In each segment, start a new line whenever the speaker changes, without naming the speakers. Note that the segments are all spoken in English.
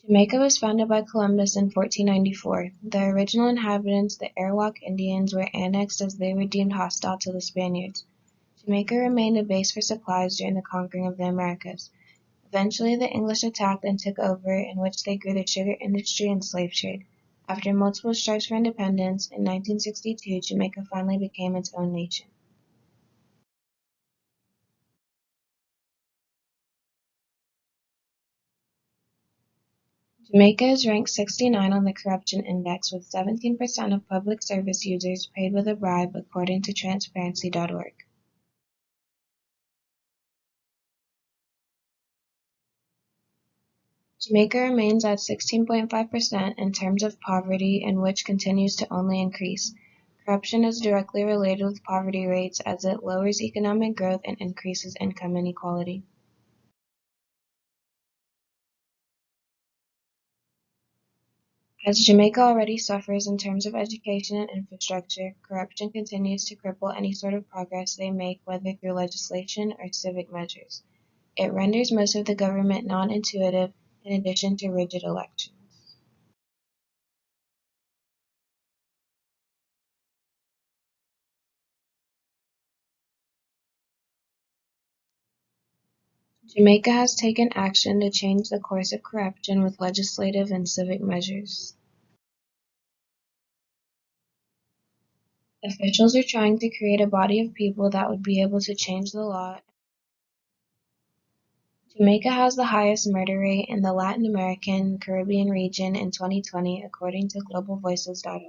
Jamaica was founded by Columbus in 1494. The original inhabitants, the Arawak Indians, were annexed as they were deemed hostile to the Spaniards. Jamaica remained a base for supplies during the conquering of the Americas. Eventually the English attacked and took over, in which they grew the sugar industry and slave trade. After multiple strikes for independence, in 1962 Jamaica finally became its own nation. Jamaica is ranked 69 on the Corruption Index, with 17% of public service users paid with a bribe, according to Transparency.org. Jamaica remains at 16.5% in terms of poverty, and which continues to only increase. Corruption is directly related with poverty rates, as it lowers economic growth and increases income inequality. As Jamaica already suffers in terms of education and infrastructure, corruption continues to cripple any sort of progress they make, whether through legislation or civic measures. It renders most of the government non-intuitive, in addition to rigid elections. Jamaica has taken action to change the course of corruption with legislative and civic measures. Officials are trying to create a body of people that would be able to change the law. Jamaica has the highest murder rate in the Latin American Caribbean region in 2020, according to globalvoices.org.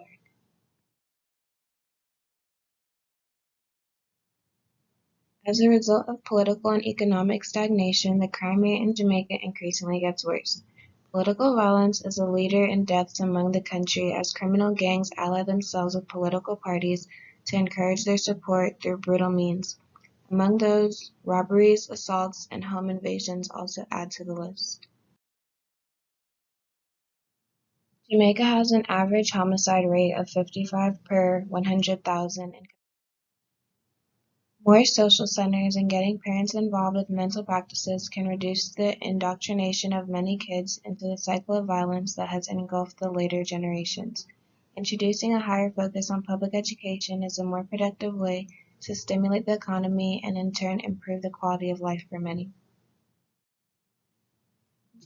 As a result of political and economic stagnation, the crime rate in Jamaica increasingly gets worse. Political violence is a leader in deaths among the country, as criminal gangs ally themselves with political parties to encourage their support through brutal means. Among those, robberies, assaults, and home invasions also add to the list. Jamaica has an average homicide rate of 55 per 100,000. More social centers and getting parents involved with mental practices can reduce the indoctrination of many kids into the cycle of violence that has engulfed the later generations. Introducing a higher focus on public education is a more productive way to stimulate the economy and in turn improve the quality of life for many.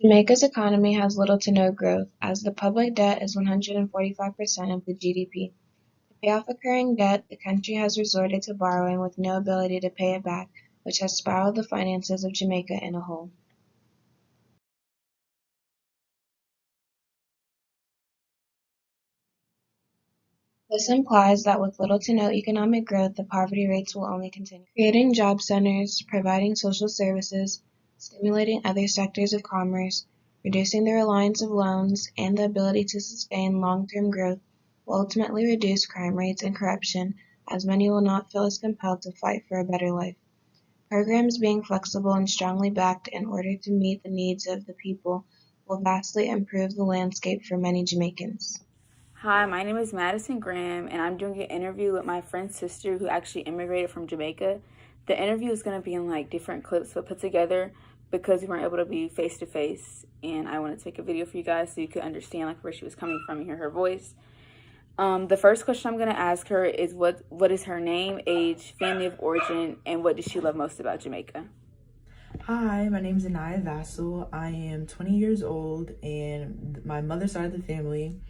Jamaica's economy has little to no growth, as the public debt is 145% of the GDP. To pay off accruing debt, the country has resorted to borrowing with no ability to pay it back, which has spiraled the finances of Jamaica in a hole. This implies that with little to no economic growth, the poverty rates will only continue. Creating job centers, providing social services, stimulating other sectors of commerce, reducing the reliance of loans, and the ability to sustain long-term growth will ultimately reduce crime rates and corruption, as many will not feel as compelled to fight for a better life. Programs being flexible and strongly backed in order to meet the needs of the people will vastly improve the landscape for many Jamaicans.
Hi, my name is Madison Graham, and I'm doing an interview with my friend's sister who actually immigrated from Jamaica. The interview is going to be in like different clips but put together because we weren't able to be face to face, and I wanted to make a video for you guys so you could understand like where she was coming from and hear her voice. The first question I'm going to ask her is what is her name, age, family of origin, and what does she love most about Jamaica?
Hi, my name is Anaya Vassal. I am 20 years old, and my mother's side of the family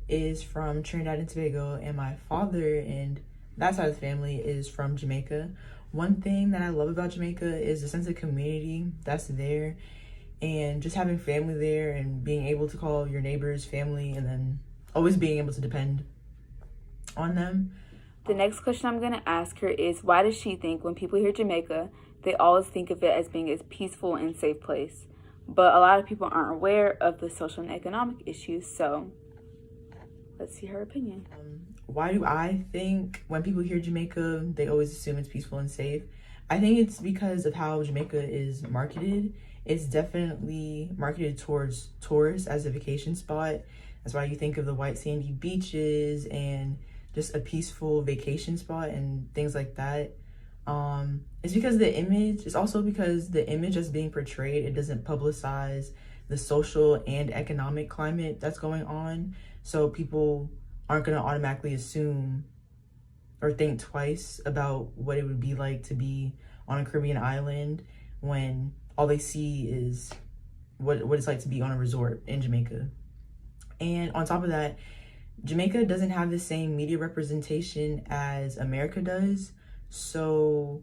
is from Trinidad and Tobago, and my father and that side of the family is from Jamaica. One thing that I love about Jamaica is the sense of community that's there, and just having family there and being able to call your neighbors family, and then always being able to depend on them.
The next question I'm going to ask her is why does she think when people hear Jamaica, they always think of it as being a peaceful and safe place? But a lot of people aren't aware of the social and economic issues, so let's see her opinion.
Why do I think when people hear Jamaica, they always assume it's peaceful and safe? I think it's because of how Jamaica is marketed. It's definitely marketed towards tourists as a vacation spot. That's why you think of the white sandy beaches and just a peaceful vacation spot and things like that. It's because the image, it's also because the image that's being portrayed, it doesn't publicize the social and economic climate that's going on. So people aren't going to automatically assume or think twice about what it would be like to be on a Caribbean island when all they see is what it's like to be on a resort in Jamaica. And on top of that, Jamaica doesn't have the same media representation as America does. So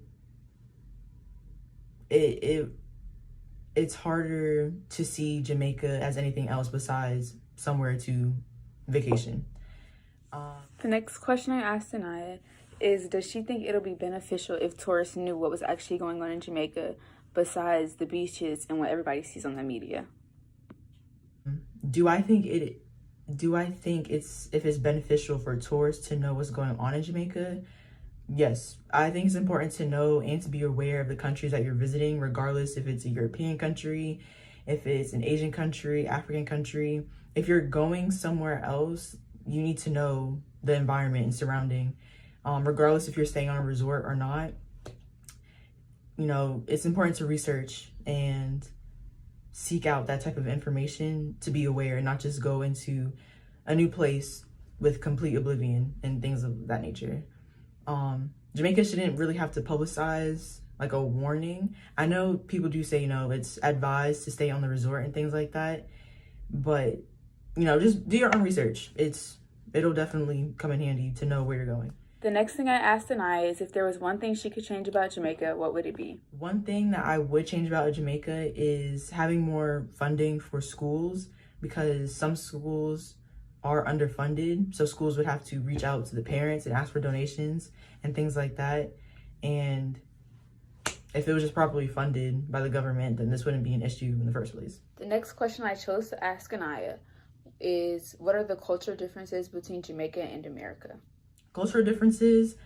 it's harder to see Jamaica as anything else besides somewhere to vacation.
The next question I asked Anaya is, does she think it'll be beneficial if tourists knew what was actually going on in Jamaica besides the beaches and what everybody sees on the media?
Do I think it's beneficial for tourists to know what's going on in Jamaica? Yes, I think it's important to know and to be aware of the countries that you're visiting, regardless if it's a European country, if it's an Asian country, African country. If you're going somewhere else, you need to know the environment and surrounding, regardless if you're staying on a resort or not. You know, it's important to research and seek out that type of information to be aware and not just go into a new place with complete oblivion and things of that nature. Jamaica shouldn't really have to publicize like a warning. I know people do say, you know, it's advised to stay on the resort and things like that, but you know, just do your own research. It'll definitely come in handy to know where you're going.
The next thing I asked Anaya is, if there was one thing she could change about Jamaica, what would it be?
One thing that I would change about Jamaica is having more funding for schools, because some schools are underfunded. So schools would have to reach out to the parents and ask for donations and things like that. And if it was just properly funded by the government, then this wouldn't be an issue in the first place.
The next question I chose to ask Anaya is, what are the cultural differences between Jamaica and America?
Cultural differences,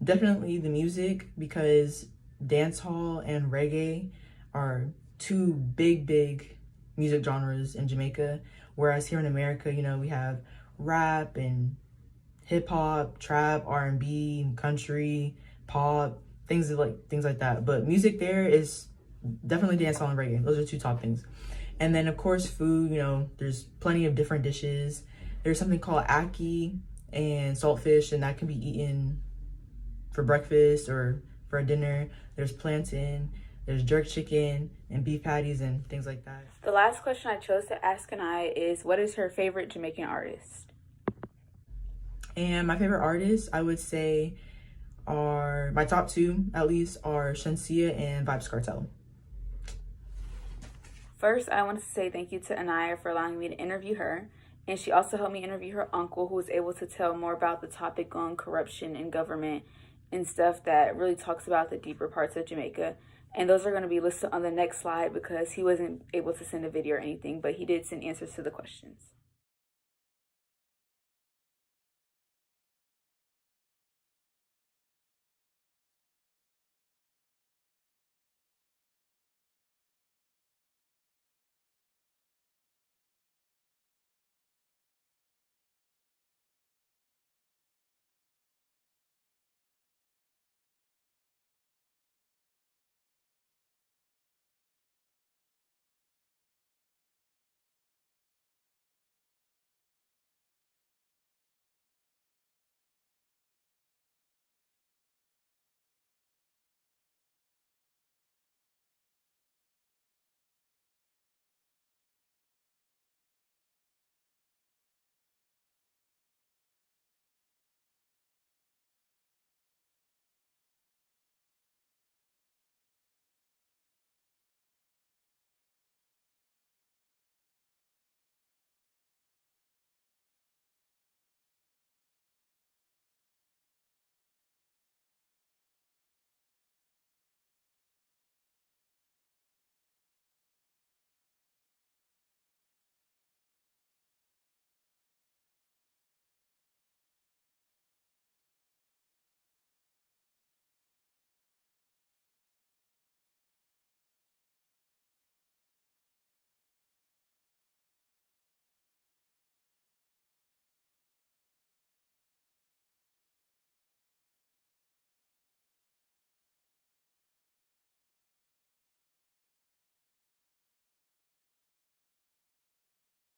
definitely the music, because dancehall and reggae are two big music genres in Jamaica, whereas here in America, you know, we have rap and hip hop, trap, R&B, country, pop, things like that. But music there is definitely dancehall and reggae. Those are two top things. And then of course food, you know, there's plenty of different dishes. There's something called ackee and saltfish, and that can be eaten for breakfast or for a dinner. There's plantain, there's jerk chicken and beef patties and things like that.
The last question I chose to ask Anaya is, what is her favorite Jamaican artist?
And my favorite artists, I would say, are my top two at least, are Shensia and Vibes Cartel.
First, I want to say thank you to Anaya for allowing me to interview her. And she also helped me interview her uncle, who was able to tell more about the topic on corruption in government and stuff that really talks about the deeper parts of Jamaica. And those are going to be listed on the next slide because he wasn't able to send a video or anything, but he did send answers to the questions.